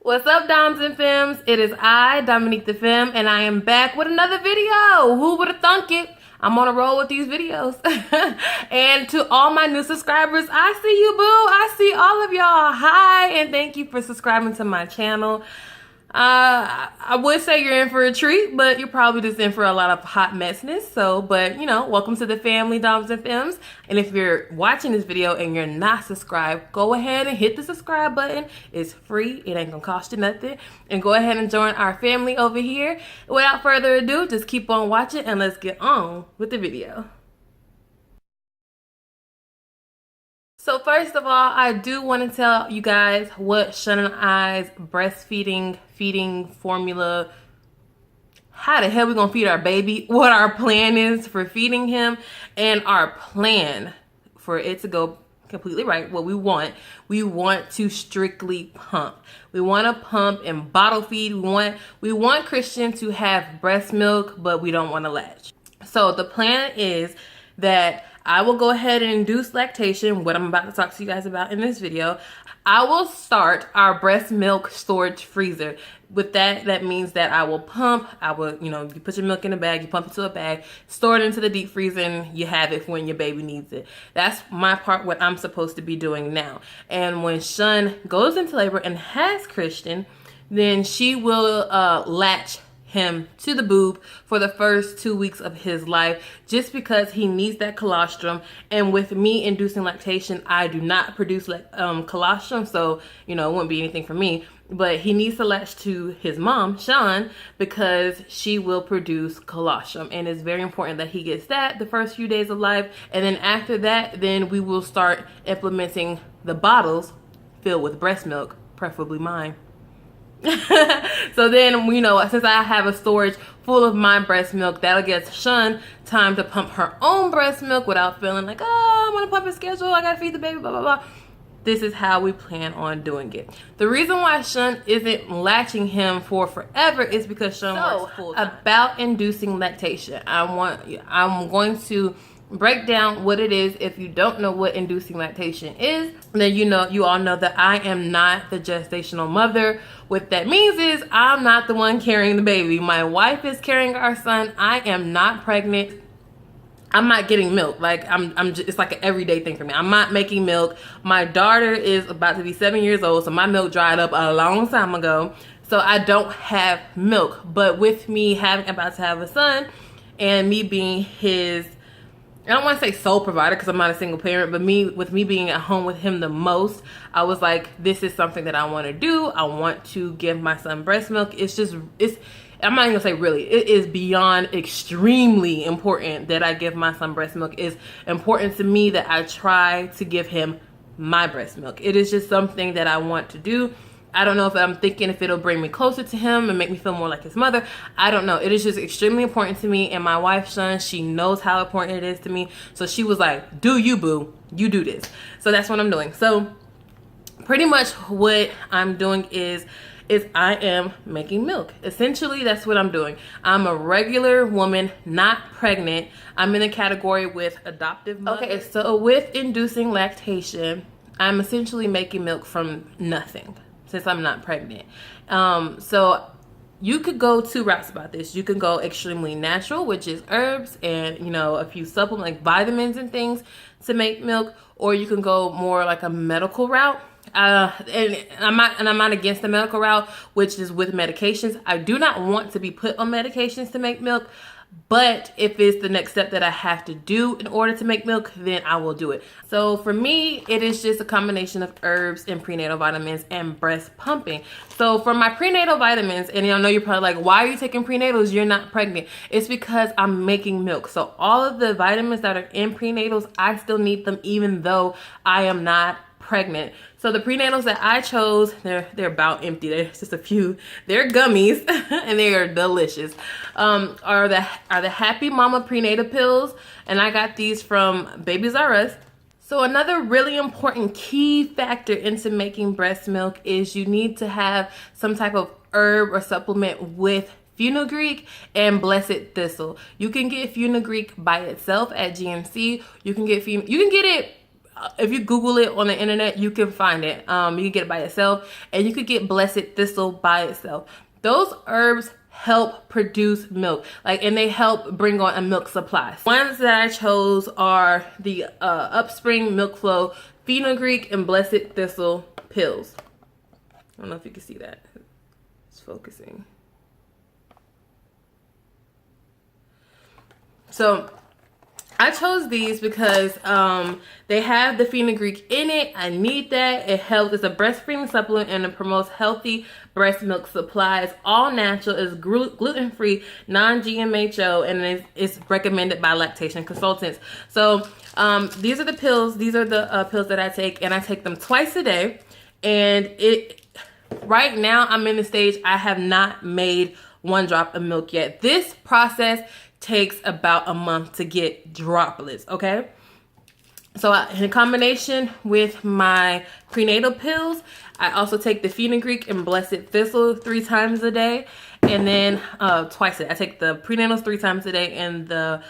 What's up, Doms and Femmes? It is I, Dominique the Femme, and I am back with another video. Who would have thunk it? I'm on a roll with these videos. And to all my new subscribers, I see you, boo. I see all of y'all. Hi, and thank you for subscribing to my channel. I would say you're in for a treat, but you're probably just in for a lot of hot messiness. So, but you know, welcome to the family, Doms and Femmes. And if you're watching this video and you're not subscribed, go ahead and hit the subscribe button. It's free. It ain't gonna cost you nothing. And go ahead and join our family over here. Without further ado, just keep on watching and let's get on with the video. So first of all, I do want to tell you guys what Sean and I's feeding formula, how the hell we gonna feed our baby, what our plan is for feeding him, and our plan for it to go completely right, what we want. We want to strictly pump. We want to pump and bottle feed. We want Christian to have breast milk, but we don't want to latch. So the plan is that I will go ahead and induce lactation, what I'm about to talk to you guys about in this video. I will start our breast milk storage freezer. With that, that means that I will pump. You put your milk in a bag, you pump it to a bag, store it into the deep freezer, and you have it for when your baby needs it. That's my part, what I'm supposed to be doing now. And when Sean goes into labor and has Christian, then she will latch him to the boob for the first 2 weeks of his life, just because he needs that colostrum. And with me inducing lactation, I do not produce colostrum, so it wouldn't be anything for me. But he needs to latch to his mom, Sean, because she will produce colostrum, and it's very important that he gets that the first few days of life. And then after that, then we will start implementing the bottles filled with breast milk, preferably mine. So then, since I have a storage full of my breast milk, that'll get Sean time to pump her own breast milk without feeling like, oh, I'm on a pumping schedule, I gotta feed the baby, blah, blah, blah. This is how we plan on doing it. The reason why Sean isn't latching him for forever is because Sean works full time. About inducing lactation, I'm going to break down what it is. If you don't know what inducing lactation is, then you all know that I am not the gestational mother. What that means is I'm not the one carrying the baby. My wife is carrying our son. I am not pregnant. I'm not getting milk. It's like an everyday thing for me. I'm not making milk. My daughter is about to be 7 years old, so my milk dried up a long time ago. So I don't have milk. But with me about to have a son and me being his, I don't want to say sole provider because I'm not a single parent, but with me being at home with him the most, I was like, this is something that I want to do. I want to give my son breast milk. I'm not even gonna say really, it is beyond extremely important that I give my son breast milk. It's important to me that I try to give him my breast milk. It is just something that I want to do. I don't know if it'll bring me closer to him and make me feel more like his mother. I don't know. It is just extremely important to me. And my wife, Sean, she knows how important it is to me. So she was like, do you, boo. You do this. So that's what I'm doing. So pretty much what I'm doing is I am making milk. Essentially, that's what I'm doing. I'm a regular woman, not pregnant. I'm in a category with adoptive mother. Okay, so with inducing lactation, I'm essentially making milk from nothing, since I'm not pregnant. So you could go two routes about this. You can go extremely natural, which is herbs and a few supplements like vitamins and things to make milk, or you can go more like a medical route. And I'm not against the medical route, which is with medications. I do not want to be put on medications to make milk, but if it's the next step that I have to do in order to make milk, then I will do it. So for me, it is just a combination of herbs and prenatal vitamins and breast pumping. So for my prenatal vitamins, and I know you're probably like, why are you taking prenatals? You're not pregnant. It's because I'm making milk. So all of the vitamins that are in prenatals, I still need them even though I am not pregnant. So the prenatals that I chose, they're about empty. There's just a few. They're gummies and they are delicious. Are the Happy Mama prenatal pills, and I got these from Babies R Us. So another really important key factor into making breast milk is you need to have some type of herb or supplement with fenugreek and blessed thistle. You can get fenugreek by itself at GNC. You can get it if you Google it on the internet, you can find it. You can get it by itself, and you could get blessed thistle by itself. Those herbs help produce milk, and they help bring on a milk supply. Ones that I chose are the Upspring Milk Flow Fenugreek and Blessed Thistle pills. I don't know if you can see that. It's focusing. So I chose these because they have the fenugreek in it. I need that. It helps. It's a breastfeeding supplement and it promotes healthy breast milk supply. It's all natural. It's gluten-free, non-GMHO, and it's recommended by lactation consultants. So these are the pills. These are the pills that I take, and I take them twice a day. And right now I'm in the stage I have not made 1 drop of milk yet. This process takes about a month to get droplets, okay? So in combination with my prenatal pills, I also take the fenugreek and blessed thistle 3 times a day, and then twice a day. I take the prenatals 3 times a day and the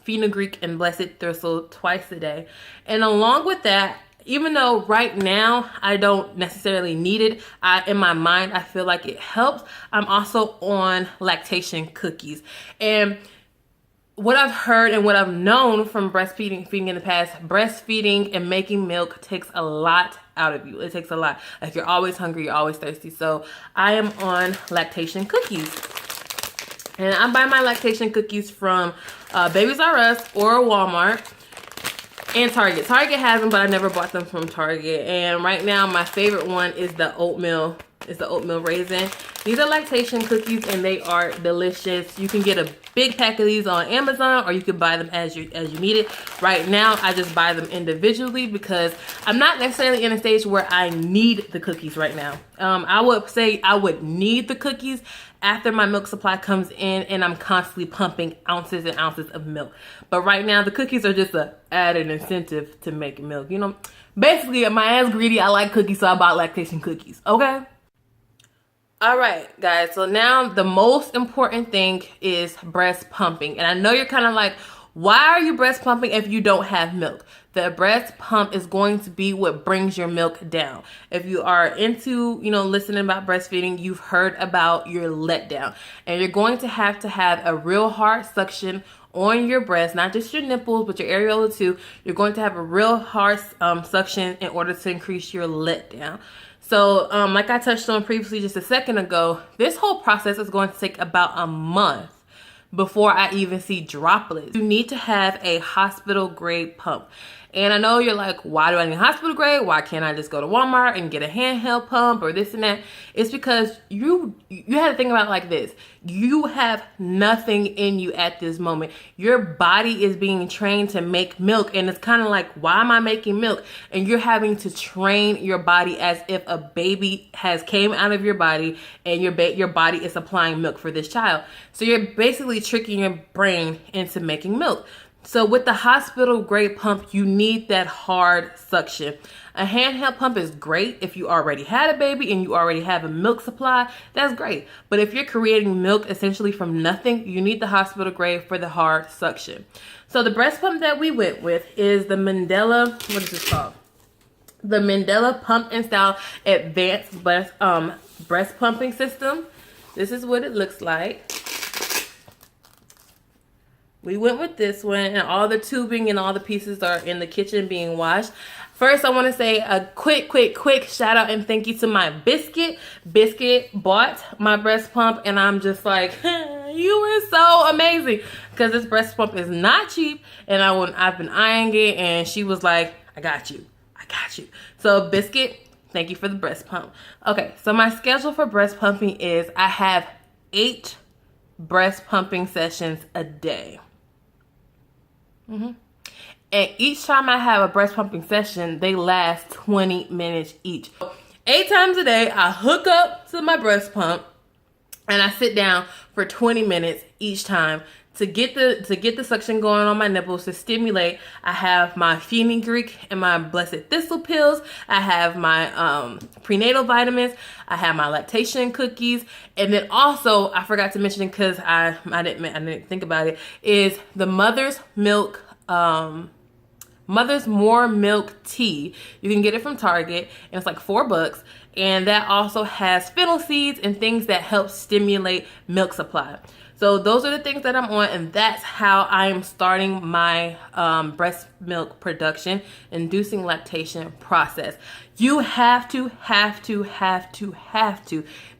fenugreek and blessed thistle twice a day. And along with that, even though right now I don't necessarily need it, in my mind I feel like it helps, I'm also on lactation cookies. And what I've heard and what I've known from feeding in the past, breastfeeding and making milk takes a lot out of you. It takes a lot. Like, you're always hungry, you're always thirsty. So I am on lactation cookies. And I buy my lactation cookies from Babies R Us or Walmart. And Target. Target has them, but I never bought them from Target. And right now, my favorite one is the oatmeal. It's the oatmeal raisin. These are lactation cookies, and they are delicious. You can get a big pack of these on Amazon, or you can buy them as you need it. Right now, I just buy them individually because I'm not necessarily in a stage where I need the cookies right now. I would say I would need the cookies after my milk supply comes in and I'm constantly pumping ounces and ounces of milk. But right now, the cookies are just an added incentive to make milk. You know, basically, my ass greedy. I like cookies, so I bought lactation cookies. Okay? All right, guys. So now the most important thing is breast pumping. And I know you're kind of like, why are you breast pumping if you don't have milk? The breast pump is going to be what brings your milk down. If you are into, listening about breastfeeding, you've heard about your letdown. And you're going to have a real hard suction on your breast, not just your nipples, but your areola too. You're going to have a real hard suction in order to increase your letdown. So like I touched on previously just a second ago, this whole process is going to take about a month before I even see droplets. You need to have a hospital grade pump. And I know you're like, why do I need hospital grade? Why can't I just go to Walmart and get a handheld pump or this and that? It's because you have to think about it like this. You have nothing in you at this moment. Your body is being trained to make milk, and it's kind of like, why am I making milk? And you're having to train your body as if a baby has came out of your body and your body is supplying milk for this child. So you're basically tricking your brain into making milk. So with the hospital grade pump, you need that hard suction. A handheld pump is great if you already had a baby and you already have a milk supply. That's great. But if you're creating milk essentially from nothing, you need the hospital grade for the hard suction. So the breast pump that we went with is the Mandela, what is this called? The Mandela Pump and Style Advanced Breast Pumping System. This is what it looks like. We went with this one, and all the tubing and all the pieces are in the kitchen being washed. First, I want to say a quick shout out and thank you to my Biscuit. Biscuit bought my breast pump, and I'm just like, you were so amazing. Because this breast pump is not cheap, and I've been eyeing it, and she was like, I got you. So Biscuit, thank you for the breast pump. Okay, so my schedule for breast pumping is I have 8 breast pumping sessions a day. And each time I have a breast pumping session, they last 20 minutes each. 8 times a day, I hook up to my breast pump and I sit down for 20 minutes each time to get the suction going on my nipples, to stimulate. I have my fenugreek and my blessed thistle pills. I have my prenatal vitamins. I have my lactation cookies, and then also I forgot to mention, because I didn't think about it, is the mother's milk Mother's More Milk Tea. You can get it from Target, and it's like $4. And that also has fennel seeds and things that help stimulate milk supply. So those are the things that I'm on, and that's how I am starting my breast milk production, inducing lactation process. You have to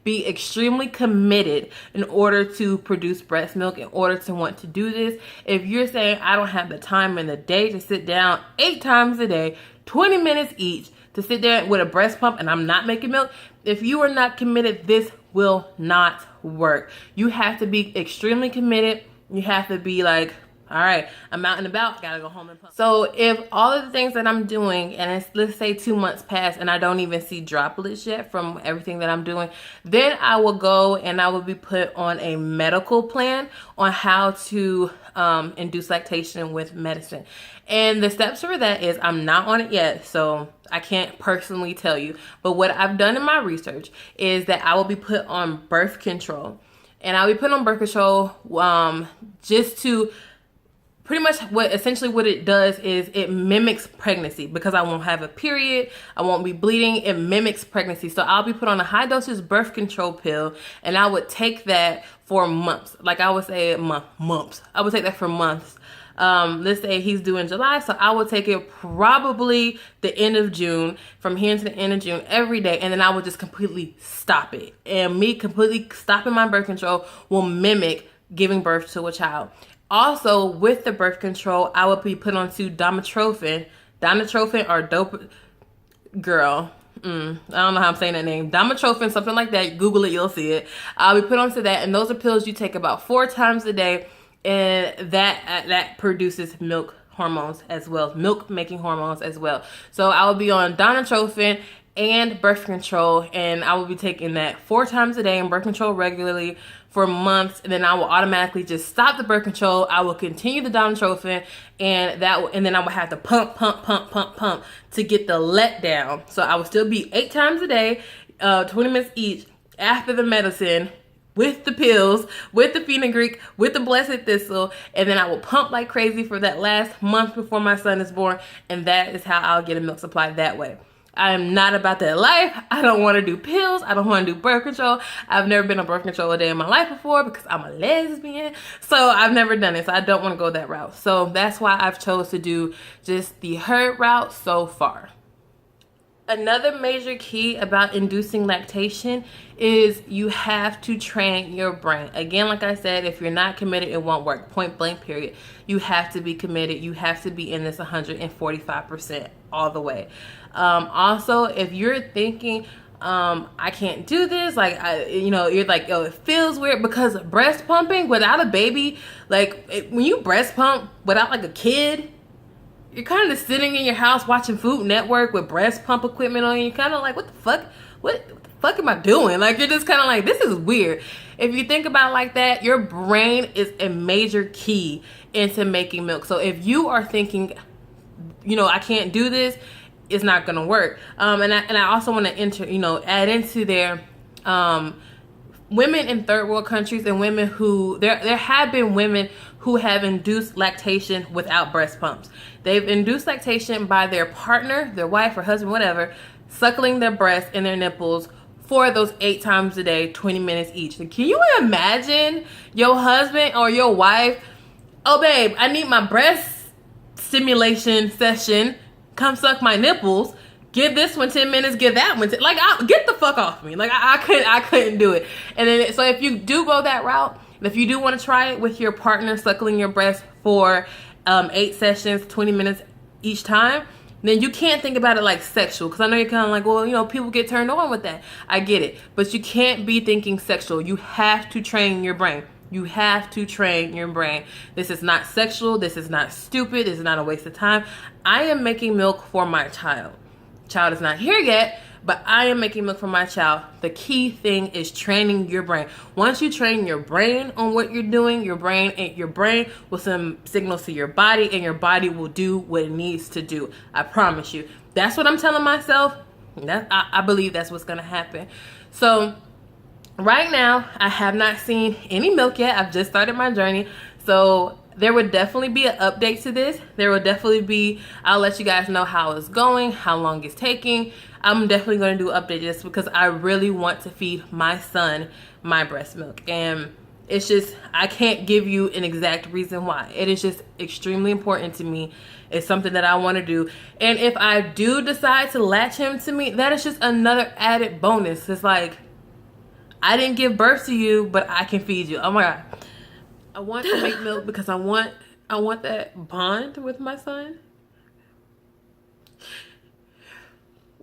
be extremely committed in order to produce breast milk, in order to want to do this. If you're saying, I don't have the time in the day to sit down 8 times a day, 20 minutes each, to sit there with a breast pump and I'm not making milk, if you are not committed, this will not work. You have to be extremely committed. You have to be like, all right, I'm out and about, gotta go home and pump. So if all of the things that I'm doing, and it's, let's say 2 months pass and I don't even see droplets yet from everything that I'm doing, then I will go and I will be put on a medical plan on how to induce lactation with medicine. And the steps for that is, I'm not on it yet, so I can't personally tell you. But what I've done in my research is that I will be put on birth control. And I'll be put on birth control just to pretty much essentially what it does is it mimics pregnancy, because I won't have a period, I won't be bleeding, it mimics pregnancy. So I'll be put on a high dosage birth control pill, and I would take that for months. Like I would say months. I would take that for months. Let's say he's due in July, so I will take it probably the end of June, from here to the end of June every day, and then I will just completely stop it. And me completely stopping my birth control will mimic giving birth to a child. Also, with the birth control, I would be put onto Domitrophin or dope. Girl, I don't know how I'm saying that name. Domitrophin, something like that. Google it, you'll see it. I'll be put onto that, and those are pills you take about 4 times a day, and that produces milk hormones as well, milk making hormones as well. So I will be on Domitrophin and birth control, and I will be taking that 4 times a day and birth control regularly for months, and then I will automatically just stop the birth control. I will continue the Domitrophin, and then I will have to pump to get the let down. So I will still be 8 times a day, 20 minutes each after the medicine, with the pills, with the fenugreek, with the blessed thistle, and then I will pump like crazy for that last month before my son is born, and that is how I'll get a milk supply that way. I am not about that life. I don't want to do pills. I don't want to do birth control. I've never been on birth control a day in my life before because I'm a lesbian. So I've never done it. So I don't want to go that route. So that's why I've chose to do just the herd route so far. Another major key about inducing lactation is you have to train your brain. Again, like I said, if you're not committed, it won't work. Point blank, period. You have to be committed. You have to be in this 145% all the way. Also, if you're thinking, I can't do this, like, you're like, oh, it feels weird, because breast pumping without a baby, like when you breast pump without like a kid, you're kind of sitting in your house watching Food Network with breast pump equipment on you. You're kind of like, what the fuck? What the fuck am I doing? Like, you're just kind of like, this is weird. If you think about it like that, your brain is a major key into making milk. So if you are thinking, I can't do this, it's not going to work. And I also want to add into there, women in third world countries and women who, there have been women who have induced lactation without breast pumps. They've induced lactation by their partner, their wife or husband, whatever, suckling their breasts and their nipples for those 8 times a day, 20 minutes each. Can you imagine your husband or your wife, oh babe, I need my breast stimulation session, come suck my nipples, give this one 10 minutes, give that one 10, like, get the fuck off me. Like, I couldn't do it. And then, so if you do go that route, if you do want to try it with your partner suckling your breast for 8 sessions, 20 minutes each time, then you can't think about it like sexual. Because I know you're kind of like, well, people get turned on with that. I get it. But you can't be thinking sexual. You have to train your brain. You have to train your brain. This is not sexual. This is not stupid. This is not a waste of time. I am making milk for my child. Child is not here yet, but I am making milk for my child. The key thing is training your brain. Once you train your brain on what you're doing, your brain will send signals to your body, and your body will do what it needs to do. I promise you. That's what I'm telling myself. I believe that's what's going to happen. So right now, I have not seen any milk yet. I've just started my journey. So there would definitely be an update to this. There will definitely be, I'll let you guys know how it's going, how long it's taking. I'm definitely going to do an update just because I really want to feed my son my breast milk. And it's just, I can't give you an exact reason why. It is just extremely important to me. It's something that I want to do. And if I do decide to latch him to me, that is just another added bonus. It's like, I didn't give birth to you, but I can feed you. Oh my God. I want to make milk because I want that bond with my son.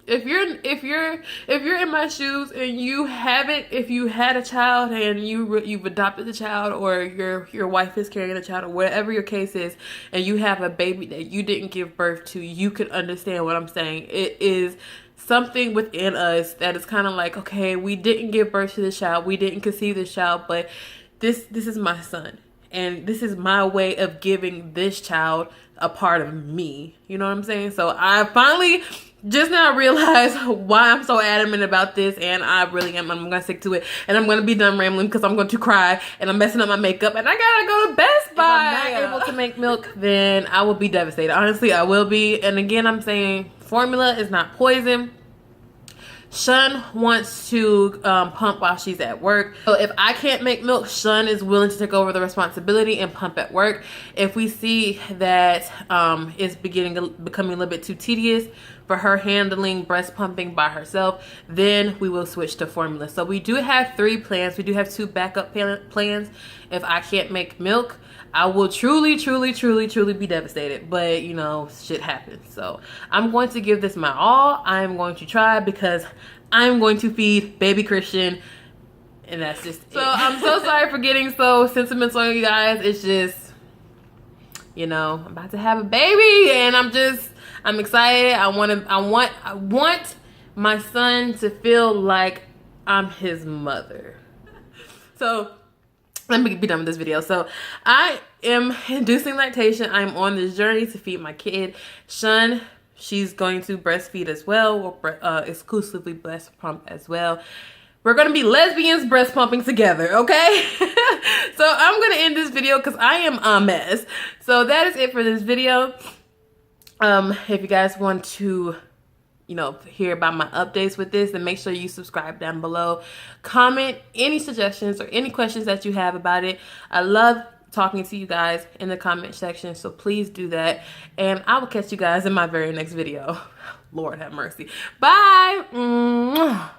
If you're in my shoes and you haven't, if you had a child and you've adopted the child, or your wife is carrying the child, or whatever your case is, and you have a baby that you didn't give birth to, you can understand what I'm saying. It is something within us that is kind of like, okay, we didn't give birth to this child, we didn't conceive this child, but this is my son, and this is my way of giving this child a part of me. You know what I'm saying? So I finally just now realized why I'm so adamant about this, and I really am. I'm gonna stick to it, and I'm gonna be done rambling because I'm going to cry, and I'm messing up my makeup, and I gotta go to Best Buy. If I'm not able to make milk, then I will be devastated. Honestly, I will be. And again, I'm saying formula is not poison. Shun wants to pump while she's at work. So if I can't make milk, Shun is willing to take over the responsibility and pump at work. If we see that it's becoming a little bit too tedious for her handling breast pumping by herself, then we will switch to formula. So we do have 3 plans. We do have 2 backup plans. If I can't make milk, I will truly be devastated, but you know, shit happens. So I'm going to give this my all. I'm going to try because I'm going to feed baby Christian, and that's just it. So I'm so sorry for getting so sentimental on you guys. It's just, you know, I'm about to have a baby, and I'm excited. I want my son to feel like I'm his mother. So let me be done with this video. So I am inducing lactation. I'm on this journey to feed my kid. Shun, she's going to breastfeed as well, or exclusively breast pump as well. We're going to be lesbians breast pumping together, okay? So I'm going to end this video because I am a mess. So that is it for this video. If you guys want to, you know, hear about my updates with this, then make sure you subscribe down below. Comment any suggestions or any questions that you have about it. I love talking to you guys in the comment section, so please do that. And I will catch you guys in my very next video. Lord have mercy. Bye.